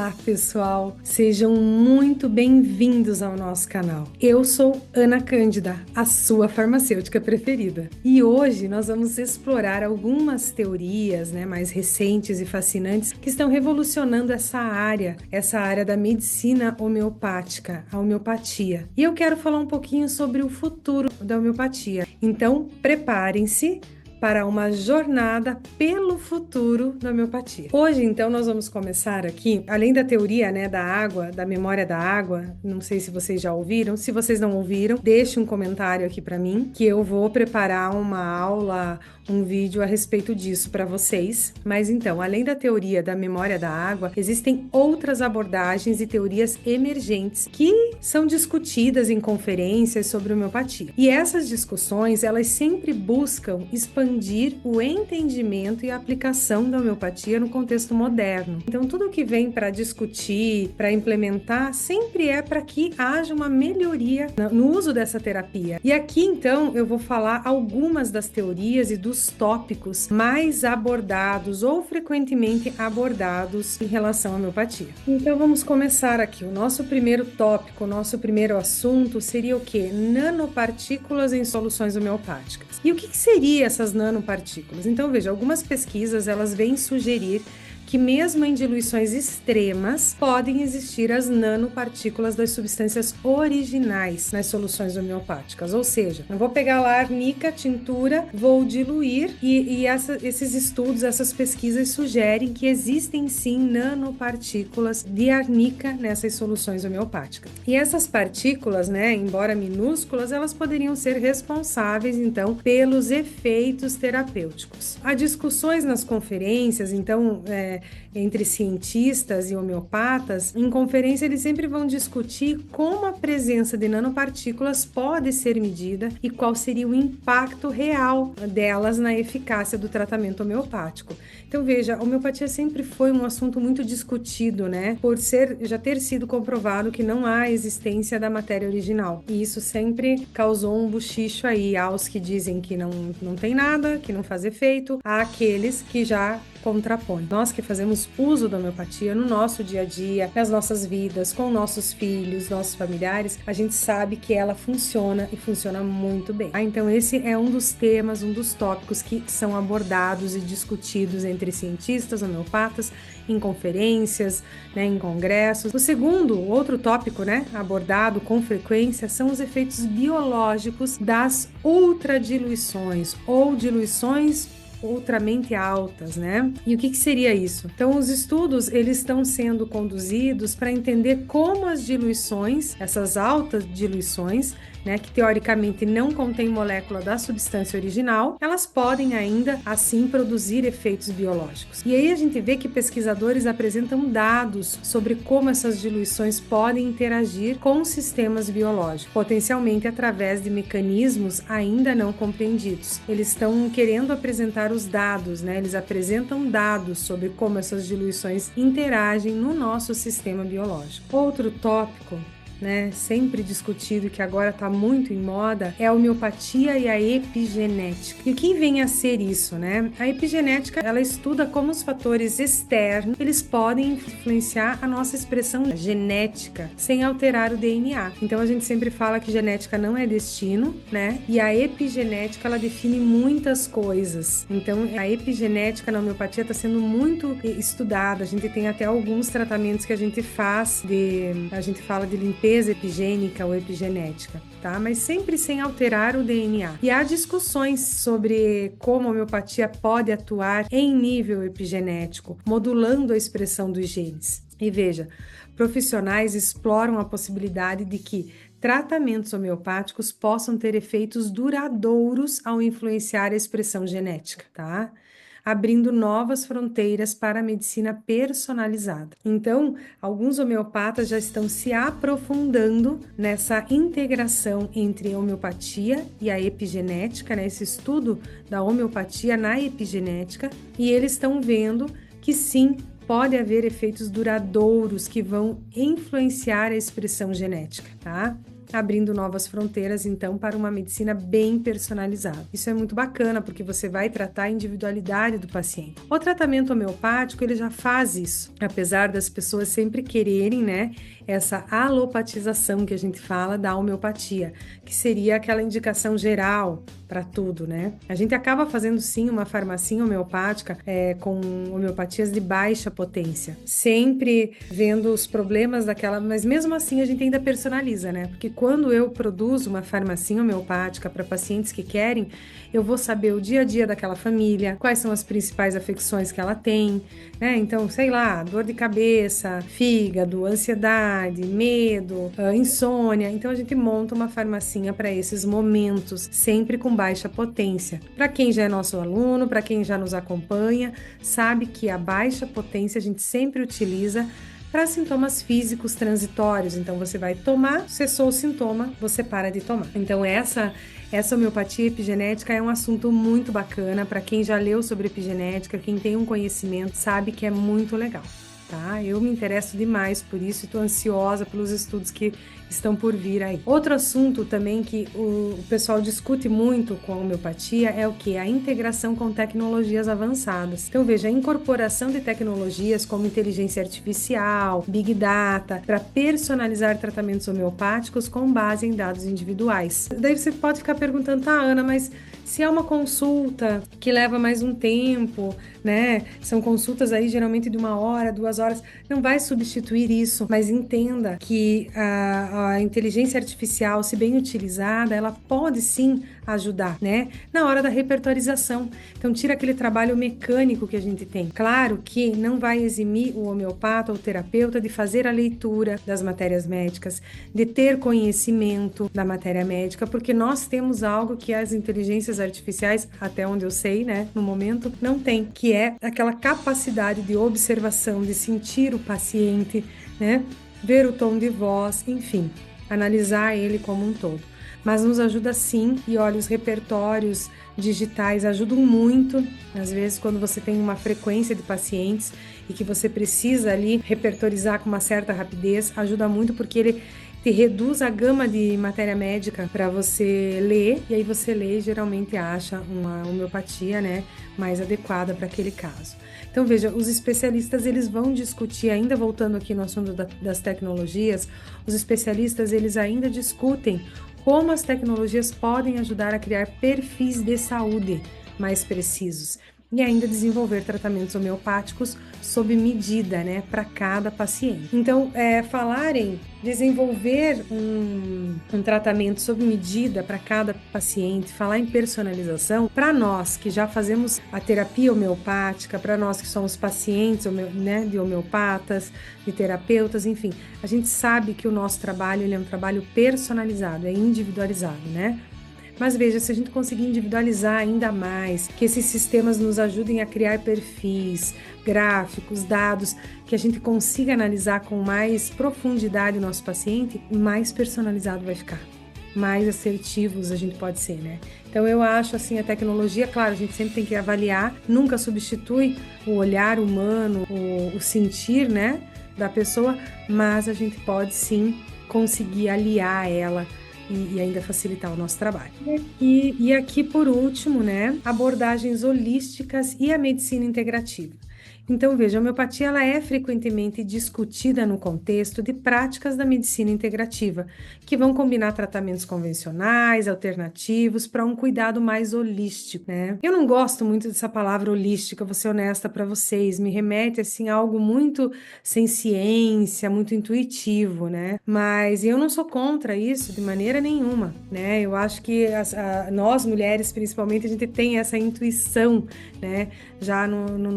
Olá, pessoal! Sejam muito bem-vindos ao nosso canal. Eu sou Ana Cândida, a sua farmacêutica preferida. E hoje nós vamos explorar algumas teorias, mais recentes e fascinantes que estão revolucionando essa área da medicina homeopática, a homeopatia. E eu quero falar um pouquinho sobre o futuro da homeopatia. Então, preparem-se para uma jornada pelo futuro da homeopatia. Hoje, então, nós vamos começar aqui, além da teoria, da água, da memória da água, não sei se vocês já ouviram, se vocês não ouviram, deixe um comentário aqui para mim, que eu vou preparar uma aula, um vídeo a respeito disso para vocês. Mas então, além da teoria da memória da água, existem outras abordagens e teorias emergentes que são discutidas em conferências sobre homeopatia. E essas discussões, elas sempre buscam expandir o entendimento e a aplicação da homeopatia no contexto moderno. Então, tudo que vem para discutir, para implementar, sempre é para que haja uma melhoria no uso dessa terapia. E aqui, então, eu vou falar algumas das teorias e dos tópicos mais abordados ou frequentemente abordados em relação à homeopatia. Então, vamos começar aqui. O nosso primeiro tópico, o nosso primeiro assunto seria o quê? Nanopartículas em soluções homeopáticas. E o que seria essas nanopartículas? Então, veja, algumas pesquisas, elas vêm sugerir que mesmo em diluições extremas, podem existir as nanopartículas das substâncias originais nas soluções homeopáticas. Ou seja, eu vou pegar lá a arnica, tintura, vou diluir e esses estudos, essas pesquisas sugerem que existem sim nanopartículas de arnica nessas soluções homeopáticas. E essas partículas, embora minúsculas, elas poderiam ser responsáveis, então, pelos efeitos terapêuticos. Há discussões nas conferências, então, entre cientistas e homeopatas, em conferência eles sempre vão discutir como a presença de nanopartículas pode ser medida e qual seria o impacto real delas na eficácia do tratamento homeopático. Então veja, a homeopatia sempre foi um assunto muito discutido, por já ter sido comprovado que não há existência da matéria original. E isso sempre causou um buchicho aí, aos que dizem que não tem nada, que não faz efeito, há aqueles que já contrapõem. Nós que fazemos uso da homeopatia no nosso dia a dia, nas nossas vidas, com nossos filhos, nossos familiares, a gente sabe que ela funciona e funciona muito bem. Então esse é um dos temas, um dos tópicos que são abordados e discutidos entre cientistas, homeopatas, em conferências, em congressos. O segundo, outro tópico, abordado com frequência são os efeitos biológicos das ultradiluições ou diluições ultramente altas, E o que seria isso? Então, os estudos, eles estão sendo conduzidos para entender como as diluições, essas altas diluições, que teoricamente não contém molécula da substância original, elas podem ainda assim produzir efeitos biológicos. E aí a gente vê que pesquisadores apresentam dados sobre como essas diluições podem interagir com sistemas biológicos, potencialmente através de mecanismos ainda não compreendidos. Eles estão querendo apresentar os dados, Eles apresentam dados sobre como essas diluições interagem no nosso sistema biológico. Outro tópico sempre discutido, que agora está muito em moda, é a homeopatia e a epigenética. E o que vem a ser isso, A epigenética, ela estuda como os fatores externos, eles podem influenciar a nossa expressão genética, sem alterar o DNA. Então, a gente sempre fala que genética não é destino, E a epigenética, ela define muitas coisas. Então, a epigenética na homeopatia está sendo muito estudada. A gente tem até alguns tratamentos que a gente faz a gente fala de limpeza epigênica ou epigenética, mas sempre sem alterar o DNA. E há discussões sobre como a homeopatia pode atuar em nível epigenético, modulando a expressão dos genes. E veja, profissionais exploram a possibilidade de que tratamentos homeopáticos possam ter efeitos duradouros ao influenciar a expressão genética, abrindo novas fronteiras para a medicina personalizada. Então, alguns homeopatas já estão se aprofundando nessa integração entre a homeopatia e a epigenética, esse estudo da homeopatia na epigenética, e eles estão vendo que sim, pode haver efeitos duradouros que vão influenciar a expressão genética, abrindo novas fronteiras, então, para uma medicina bem personalizada. Isso é muito bacana, porque você vai tratar a individualidade do paciente. O tratamento homeopático, ele já faz isso, apesar das pessoas sempre quererem, né, essa alopatização que a gente fala da homeopatia, que seria aquela indicação geral para tudo, né? A gente acaba fazendo sim uma farmacinha homeopática com homeopatias de baixa potência, sempre vendo os problemas daquela, mas mesmo assim a gente ainda personaliza, né? Porque quando eu produzo uma farmacinha homeopática para pacientes que querem, eu vou saber o dia a dia daquela família, quais são as principais afecções que ela tem, né? Então, sei lá, dor de cabeça, fígado, ansiedade, medo, insônia. Então, a gente monta uma farmacinha para esses momentos, sempre com baixa potência. Para quem já é nosso aluno, para quem já nos acompanha, sabe que a baixa potência a gente sempre utiliza para sintomas físicos transitórios. Então, você vai tomar, cessou o sintoma, você para de tomar. Então, essa homeopatia epigenética é um assunto muito bacana. Para quem já leu sobre epigenética, quem tem um conhecimento, sabe que é muito legal. Tá? Eu me interesso demais por isso e estou ansiosa pelos estudos que estão por vir aí. Outro assunto também que o pessoal discute muito com a homeopatia é o que? A integração com tecnologias avançadas. Então, veja, a incorporação de tecnologias como inteligência artificial, Big Data, para personalizar tratamentos homeopáticos com base em dados individuais. Daí você pode ficar perguntando, tá, Ana, mas se é uma consulta que leva mais um tempo, né? São consultas aí geralmente de 1 hora, 2 horas, não vai substituir isso, mas entenda que a inteligência artificial, se bem utilizada, ela pode sim ajudar, né? Na hora da repertorização. Então, tira aquele trabalho mecânico que a gente tem. Claro que não vai eximir o homeopata ou o terapeuta de fazer a leitura das matérias médicas, de ter conhecimento da matéria médica, porque nós temos algo que as inteligências artificiais, até onde eu sei, né, no momento, não tem, que é aquela capacidade de observação, de sentir o paciente, né, ver o tom de voz, enfim, analisar ele como um todo. Mas nos ajuda sim, e olha, os repertórios digitais ajudam muito, às vezes quando você tem uma frequência de pacientes e que você precisa ali repertorizar com uma certa rapidez, ajuda muito porque ele te reduz a gama de matéria médica para você ler, e aí você lê e geralmente acha uma homeopatia, né, mais adequada para aquele caso. Então, veja, os especialistas, eles vão discutir, ainda voltando aqui no assunto das tecnologias, os especialistas, eles ainda discutem como as tecnologias podem ajudar a criar perfis de saúde mais precisos e ainda desenvolver tratamentos homeopáticos sob medida, né, para cada paciente. Então, falar em desenvolver um tratamento sob medida para cada paciente, falar em personalização, para nós que já fazemos a terapia homeopática, para nós que somos pacientes, né, de homeopatas, de terapeutas, enfim, a gente sabe que o nosso trabalho ele é um trabalho personalizado, é individualizado, né? Mas veja, se a gente conseguir individualizar ainda mais, que esses sistemas nos ajudem a criar perfis, gráficos, dados, que a gente consiga analisar com mais profundidade o nosso paciente, mais personalizado vai ficar. Mais assertivos a gente pode ser, né? Então eu acho assim, a tecnologia, claro, a gente sempre tem que avaliar, nunca substitui o olhar humano, o sentir, né, da pessoa, mas a gente pode sim conseguir aliar ela e ainda facilitar o nosso trabalho. E aqui, por último, né, abordagens holísticas e a medicina integrativa. Então, veja, a homeopatia ela é frequentemente discutida no contexto de práticas da medicina integrativa, que vão combinar tratamentos convencionais, alternativos, para um cuidado mais holístico, né? Eu não gosto muito dessa palavra holística, vou ser honesta para vocês, me remete, assim, a algo muito sem ciência, muito intuitivo, né? Mas eu não sou contra isso de maneira nenhuma, né? Eu acho que nós, mulheres, principalmente, a gente tem essa intuição, né? Já no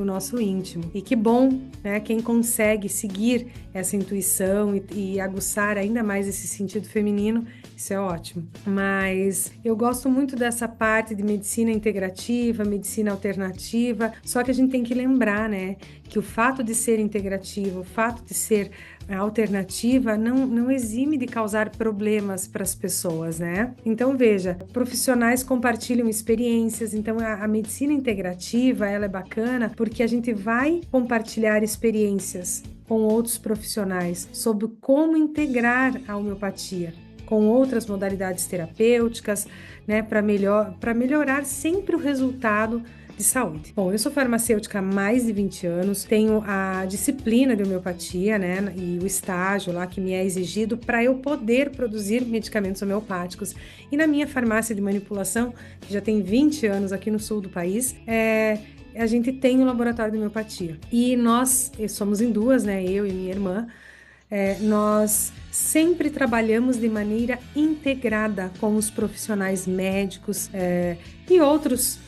nosso íntimo. E que bom, né? Quem consegue seguir essa intuição e aguçar ainda mais esse sentido feminino, isso é ótimo. Mas eu gosto muito dessa parte de medicina integrativa, medicina alternativa, só que a gente tem que lembrar, né? Que o fato de ser integrativa, o fato de ser alternativa não exime de causar problemas para as pessoas, né? Então, veja, profissionais compartilham experiências, então a medicina integrativa, ela é bacana porque a gente vai compartilhar experiências, com outros profissionais sobre como integrar a homeopatia com outras modalidades terapêuticas, né, para melhorar sempre o resultado de saúde. Bom, eu sou farmacêutica há mais de 20 anos, tenho a disciplina de homeopatia, né, e o estágio lá que me é exigido para eu poder produzir medicamentos homeopáticos. E na minha farmácia de manipulação, que já tem 20 anos aqui no sul do país, a gente tem um laboratório de homeopatia. E nós somos em duas, né, eu e minha irmã, nós sempre trabalhamos de maneira integrada com os profissionais médicos e outros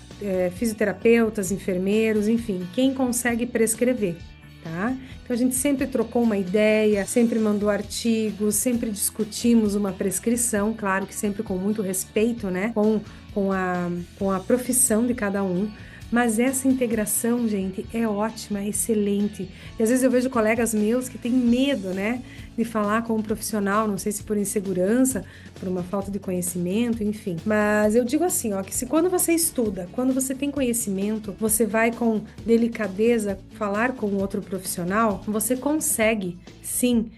fisioterapeutas, enfermeiros, enfim, quem consegue prescrever, tá? Então a gente sempre trocou uma ideia, sempre mandou artigos, sempre discutimos uma prescrição, claro que sempre com muito respeito, né? Com a profissão de cada um. Mas essa integração, gente, é ótima, é excelente. E às vezes eu vejo colegas meus que têm medo, né, de falar com um profissional, não sei se por insegurança, por uma falta de conhecimento, enfim. Mas eu digo assim, ó, que se quando você estuda, quando você tem conhecimento, você vai com delicadeza falar com outro profissional, você consegue, sim,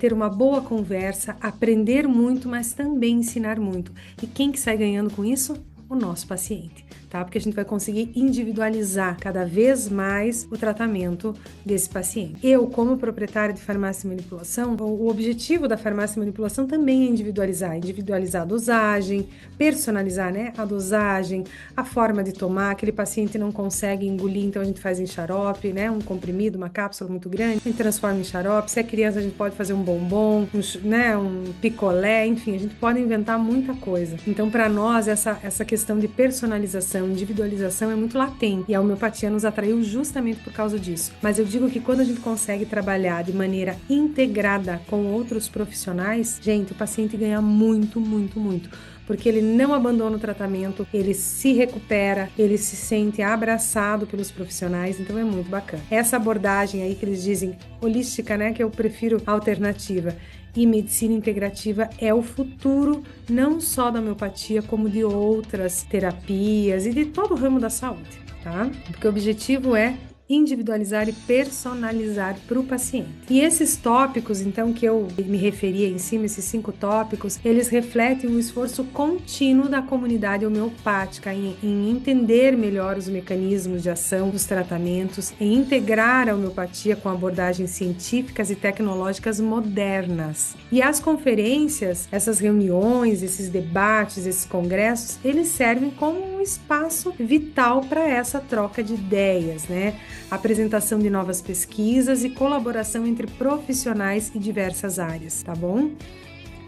ter uma boa conversa, aprender muito, mas também ensinar muito. E quem que sai ganhando com isso? O nosso paciente, tá? Porque a gente vai conseguir individualizar cada vez mais o tratamento desse paciente. Eu, como proprietária de farmácia e manipulação, o objetivo da farmácia e manipulação também é individualizar a dosagem, personalizar, né, a dosagem, a forma de tomar. Aquele paciente não consegue engolir, então a gente faz em xarope, né, um comprimido, uma cápsula muito grande, a gente transforma em xarope. Se é criança, a gente pode fazer um bombom, um picolé, enfim, a gente pode inventar muita coisa. Então, para nós, essa questão de personalização, individualização é muito latente e a homeopatia nos atraiu justamente por causa disso. Mas eu digo que quando a gente consegue trabalhar de maneira integrada com outros profissionais, gente, o paciente ganha muito, muito, muito. Porque ele não abandona o tratamento, ele se recupera, ele se sente abraçado pelos profissionais, então é muito bacana. Essa abordagem aí que eles dizem holística, né, que eu prefiro a alternativa, e medicina integrativa é o futuro não só da homeopatia, como de outras terapias e de todo o ramo da saúde, tá? Porque o objetivo é individualizar e personalizar para o paciente. E esses tópicos, então, que eu me referia em cima, esses 5 tópicos, eles refletem um esforço contínuo da comunidade homeopática em entender melhor os mecanismos de ação dos tratamentos, em integrar a homeopatia com abordagens científicas e tecnológicas modernas. E as conferências, essas reuniões, esses debates, esses congressos, eles servem como um espaço vital para essa troca de ideias, né? Apresentação de novas pesquisas e colaboração entre profissionais e diversas áreas, tá bom?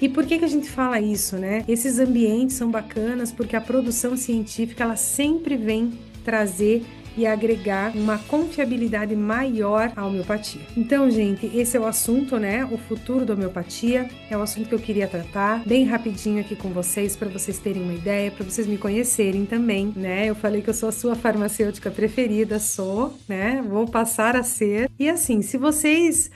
E por que a gente fala isso, né? Esses ambientes são bacanas porque a produção científica, ela sempre vem trazer e agregar uma confiabilidade maior à homeopatia. Então, gente, esse é o assunto, né? O futuro da homeopatia é o assunto que eu queria tratar bem rapidinho aqui com vocês, para vocês terem uma ideia, para vocês me conhecerem também, né? Eu falei que eu sou a sua farmacêutica preferida, né? Vou passar a ser. E assim, se vocês...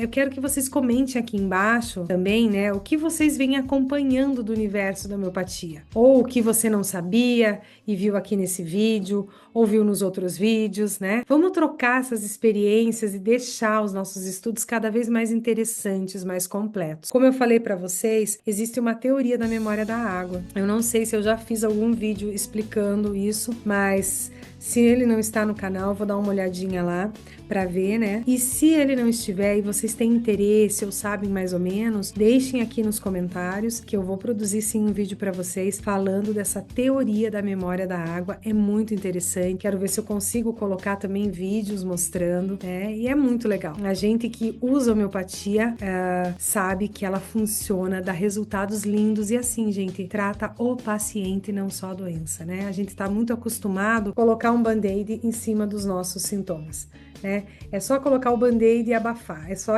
eu quero que vocês comentem aqui embaixo também, né, o que vocês vêm acompanhando do universo da homeopatia. Ou o que você não sabia e viu aqui nesse vídeo, ou viu nos outros vídeos, né? Vamos trocar essas experiências e deixar os nossos estudos cada vez mais interessantes, mais completos. Como eu falei para vocês, existe uma teoria da memória da água. Eu não sei se eu já fiz algum vídeo explicando isso, mas... se ele não está no canal, vou dar uma olhadinha lá para ver, né? E se ele não estiver e vocês têm interesse ou sabem mais ou menos, deixem aqui nos comentários que eu vou produzir sim um vídeo para vocês falando dessa teoria da memória da água. É muito interessante. Quero ver se eu consigo colocar também vídeos mostrando, né? E é muito legal. A gente que usa homeopatia sabe que ela funciona, dá resultados lindos e assim, gente, trata o paciente, não só a doença, né? A gente tá muito acostumado a colocar um band-aid em cima dos nossos sintomas, né? É só colocar o band-aid e abafar, é só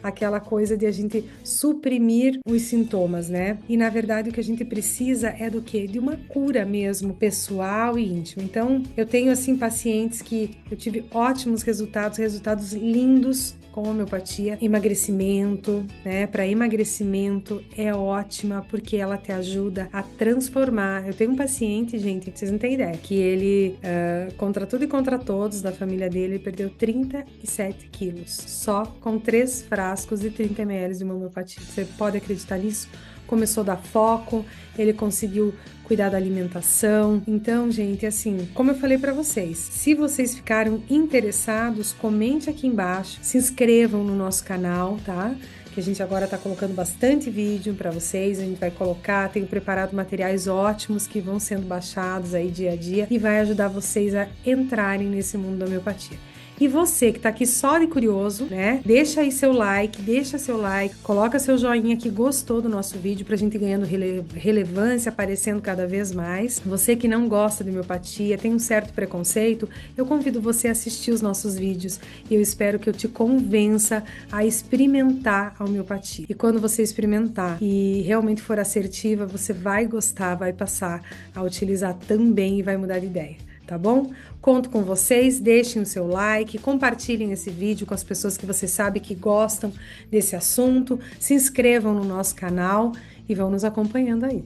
aquela coisa de a gente suprimir os sintomas, né? E na verdade o que a gente precisa é do quê? De uma cura mesmo, pessoal e íntima. Então, eu tenho assim pacientes que eu tive ótimos resultados lindos com homeopatia, emagrecimento, né? Para emagrecimento é ótima porque ela te ajuda a transformar. Eu tenho um paciente, gente, vocês não têm ideia, que ele, contra tudo e contra todos da família dele, ele perdeu 37 quilos, só com 3 frascos de 30 ml de uma homeopatia. Você pode acreditar nisso? Começou a dar foco, ele conseguiu cuidar da alimentação. Então, gente, assim, como eu falei para vocês, se vocês ficaram interessados, comente aqui embaixo, se inscrevam no nosso canal, tá? Que a gente agora tá colocando bastante vídeo para vocês, a gente vai colocar, tenho preparado materiais ótimos que vão sendo baixados aí dia a dia e vai ajudar vocês a entrarem nesse mundo da homeopatia. E você que tá aqui só de curioso, né? Deixa aí seu like, coloca seu joinha que gostou do nosso vídeo pra gente ir ganhando relevância, aparecendo cada vez mais. Você que não gosta de homeopatia, tem um certo preconceito, eu convido você a assistir os nossos vídeos e eu espero que eu te convença a experimentar a homeopatia. E quando você experimentar e realmente for assertiva, você vai gostar, vai passar a utilizar também e vai mudar de ideia. Tá bom? Conto com vocês, deixem o seu like, compartilhem esse vídeo com as pessoas que você sabe que gostam desse assunto, se inscrevam no nosso canal e vão nos acompanhando aí.